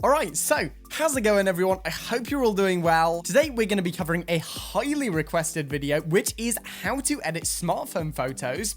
Alright, so how's it going everyone? I hope you're all doing well. Today we're going to be covering a highly requested video, which is how to edit smartphone photos,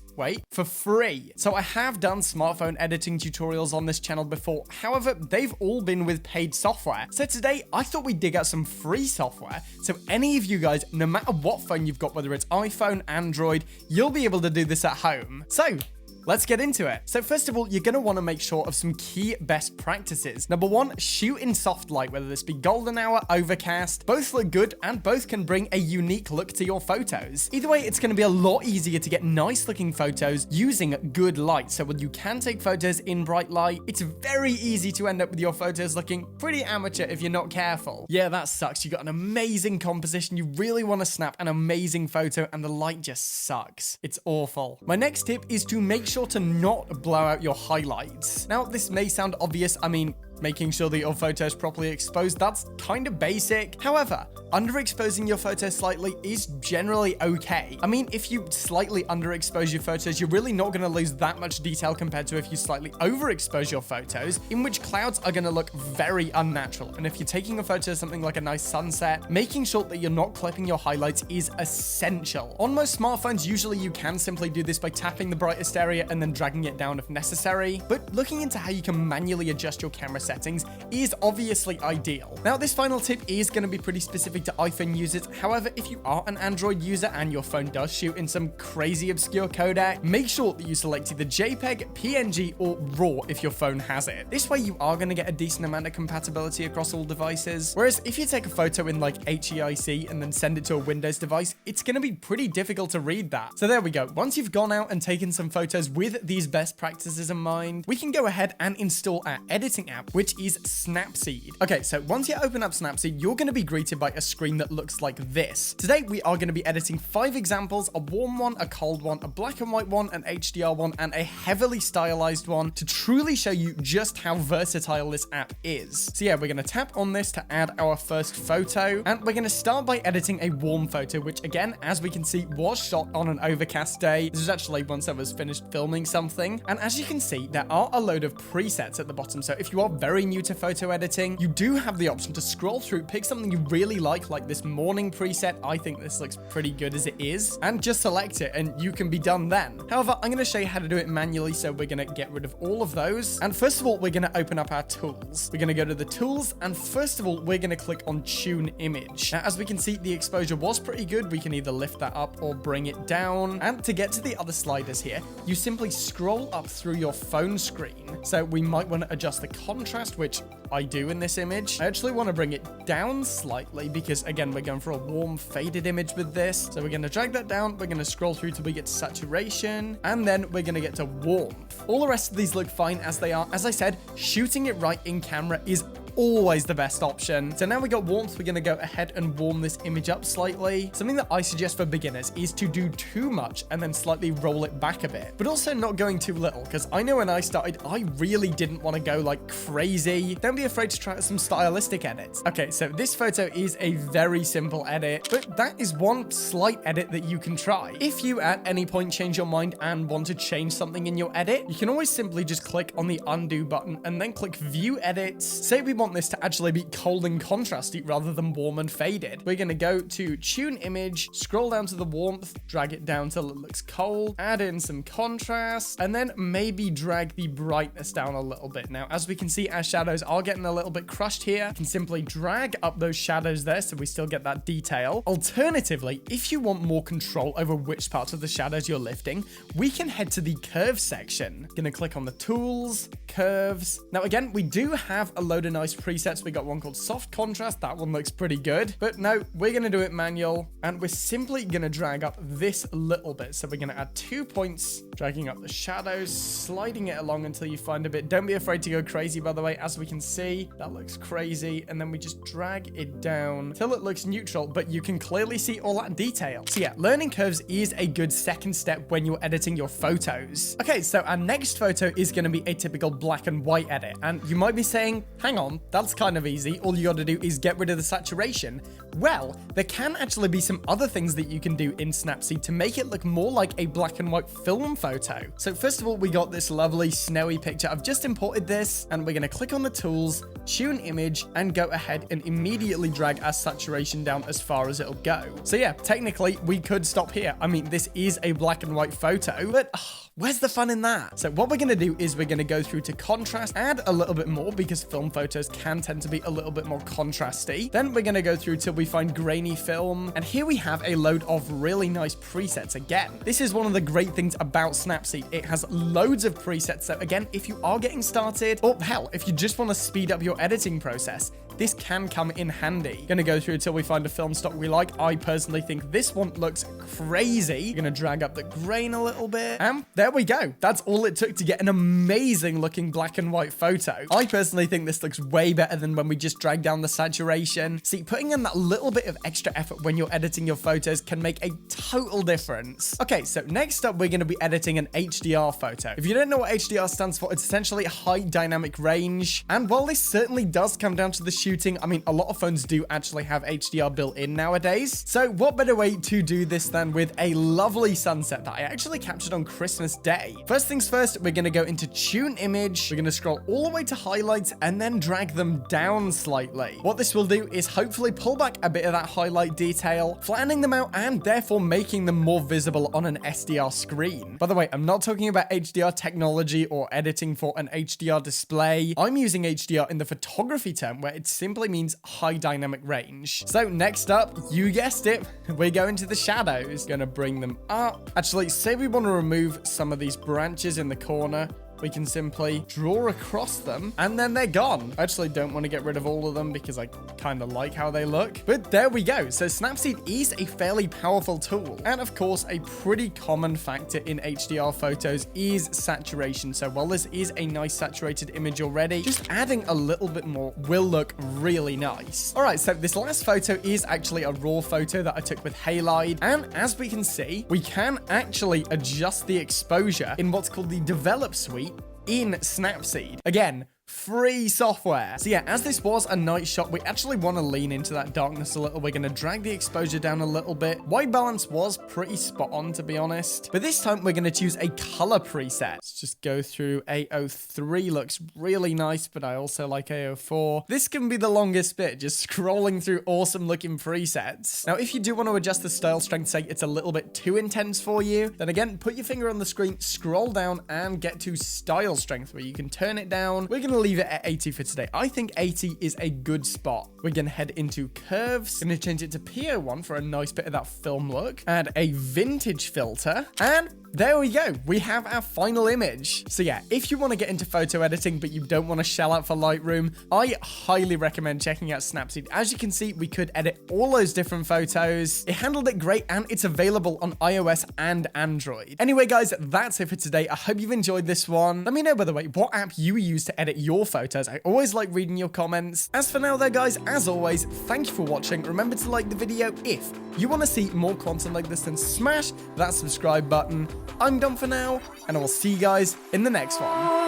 for free. So I have done smartphone editing tutorials on this channel before, however, they've all been with paid software. So today I thought we'd dig out some free software, so any of you guys, no matter what phone you've got, whether it's iPhone, Android, you'll be able to do this at home. So let's get into it. So first of all, you're going to want to make sure of some key best practices. Number one, shoot in soft light, whether this be golden hour, overcast. Both look good and both can bring a unique look to your photos. Either way, it's going to be a lot easier to get nice looking photos using good light. So when you can take photos in bright light, it's very easy to end up with your photos looking pretty amateur if you're not careful. Yeah, that sucks. You got an amazing composition. You really want to snap an amazing photo and the light just sucks. It's awful. My next tip is to make sure to not blow out your highlights. Now, this may sound obvious. I mean, making sure that your photo is properly exposed, that's kind of basic. However, underexposing your photo slightly is generally okay. I mean, if you slightly underexpose your photos, you're really not going to lose that much detail compared to if you slightly overexpose your photos, in which clouds are going to look very unnatural. And if you're taking a photo of something like a nice sunset, making sure that you're not clipping your highlights is essential. On most smartphones, usually you can simply do this by tapping the brightest area and then dragging it down if necessary. But looking into how you can manually adjust your camera settings is obviously ideal. Now, this final tip is going to be pretty specific to iPhone users. However, if you are an Android user and your phone does shoot in some crazy obscure codec, make sure that you select either JPEG, PNG, or RAW if your phone has it. This way you are going to get a decent amount of compatibility across all devices. Whereas if you take a photo in like HEIC and then send it to a Windows device, it's going to be pretty difficult to read that. So there we go. Once you've gone out and taken some photos with these best practices in mind, we can go ahead and install our editing app, which is Snapseed. Okay, so once you open up Snapseed, you're going to be greeted by a screen that looks like this. Today, we are going to be editing 5 examples, a warm one, a cold one, a black and white one, an HDR one, and a heavily stylized one to truly show you just how versatile this app is. So yeah, we're going to tap on this to add our first photo, and we're going to start by editing a warm photo, which again, as we can see, was shot on an overcast day. This is actually once I was finished filming something, and as you can see, there are a load of presets at the bottom. So if you are very new to photo editing, you do have the option to scroll through, pick something you really like this morning preset. I think this looks pretty good as it is, and just select it and you can be done then. However, I'm going to show you how to do it manually, so we're going to get rid of all of those. And first of all, we're going to open up our tools. We're going to go to the tools, and first of all, we're going to click on tune image. Now, as we can see, the exposure was pretty good. We can either lift that up or bring it down. And to get to the other sliders here, you simply scroll up through your phone screen. So we might want to adjust the contrast, which I do in this image. I actually want to bring it down slightly because, again, we're going for a warm faded image with this. So we're going to drag that down. We're going to scroll through till we get to saturation, and then we're going to get to warmth. All the rest of these look fine as they are. As I said, shooting it right in camera is always the best option. So now we got warmth, we're going to go ahead and warm this image up slightly. Something that I suggest for beginners is to do too much and then slightly roll it back a bit, but also not going too little, because I know when I started, I really didn't want to go like crazy. Don't be afraid to try some stylistic edits. Okay, so this photo is a very simple edit, but that is one slight edit that you can try. If you at any point change your mind and want to change something in your edit, you can always simply just click on the undo button and then click view edits. Say we want this to actually be cold and contrasty rather than warm and faded. We're going to go to tune image, scroll down to the warmth, drag it down till it looks cold, add in some contrast, and then maybe drag the brightness down a little bit. Now, as we can see, our shadows are getting a little bit crushed here. You can simply drag up those shadows there so we still get that detail. Alternatively, if you want more control over which parts of the shadows you're lifting, we can head to the curve section. Going to click on the tools, curves. Now, again, we do have a load of nice presets. We got one called soft contrast. That one looks pretty good, but no, we're going to do it manual, and we're simply going to drag up this little bit. So we're going to add 2 points, dragging up the shadows, sliding it along until you find a bit. Don't be afraid to go crazy, by the way. As we can see, that looks crazy, and then we just drag it down till it looks neutral, but you can clearly see all that detail. So yeah, learning curves is a good second step when you're editing your photos. Okay, so our next photo is going to be a typical black and white edit, and you might be saying, hang on, that's kind of easy. All you got to do is get rid of the saturation. Well, there can actually be some other things that you can do in Snapseed to make it look more like a black and white film photo. So first of all, we got this lovely snowy picture. I've just imported this, and we're going to click on the tools, tune image, and go ahead and immediately drag our saturation down as far as it'll go. So yeah, technically we could stop here. I mean, this is a black and white photo, but where's the fun in that? So what we're going to do is we're going to go through to contrast, add a little bit more because film photos can tend to be a little bit more contrasty. Then we're going to go through till we find grainy film. And here we have a load of really nice presets again. This is one of the great things about Snapseed. It has loads of presets. So again, if you are getting started, or hell, if you just want to speed up your editing process, this can come in handy. Gonna go through until we find a film stock we like. I personally think this one looks crazy. Gonna drag up the grain a little bit. And there we go. That's all it took to get an amazing looking black and white photo. I personally think this looks way better than when we just drag down the saturation. See, putting in that little bit of extra effort when you're editing your photos can make a total difference. Okay, so next up, we're gonna be editing an HDR photo. If you don't know what HDR stands for, it's essentially high dynamic range. And while this certainly does come down to the shooting, I mean, a lot of phones do actually have HDR built in nowadays. So what better way to do this than with a lovely sunset that I actually captured on Christmas Day. First things first, we're going to go into tune image. We're going to scroll all the way to highlights and then drag them down slightly. What this will do is hopefully pull back a bit of that highlight detail, flattening them out and therefore making them more visible on an SDR screen. By the way, I'm not talking about HDR technology or editing for an HDR display. I'm using HDR in the photography term where it's simply means high dynamic range. So next up, you guessed it, we're going to the shadows. Gonna bring them up. Actually, say we want to remove some of these branches in the corner. We can simply draw across them and then they're gone. I actually don't want to get rid of all of them because I kind of like how they look. But there we go. So Snapseed is a fairly powerful tool. And of course, a pretty common factor in HDR photos is saturation. So while this is a nice saturated image already, just adding a little bit more will look really nice. All right, so this last photo is actually a raw photo that I took with halide. And as we can see, we can actually adjust the exposure in what's called the develop suite in Snapseed. Again, free software. So yeah, as this was a night shot, we actually want to lean into that darkness a little. We're going to drag the exposure down a little bit. White balance was pretty spot on, to be honest. But this time we're going to choose a color preset. Let's just go through. A03 looks really nice, but I also like A04. This can be the longest bit, just scrolling through awesome looking presets. Now, if you do want to adjust the style strength, say it's a little bit too intense for you, then again, put your finger on the screen, scroll down and get to style strength where you can turn it down. We're going to leave it at 80 for today. I think 80 is a good spot. We're going to head into curves. Going to change it to PO1 for a nice bit of that film look. Add a vintage filter. And there we go. We have our final image. So yeah, if you want to get into photo editing, but you don't want to shell out for Lightroom, I highly recommend checking out Snapseed. As you can see, we could edit all those different photos. It handled it great and it's available on iOS and Android. Anyway, guys, that's it for today. I hope you've enjoyed this one. Let me know, by the way, what app you use to edit your photos. I always like reading your comments. As for now though, guys, as always, thank you for watching. Remember to like the video. If you want to see more content like this, then smash that subscribe button. I'm done for now, and I will see you guys in the next one.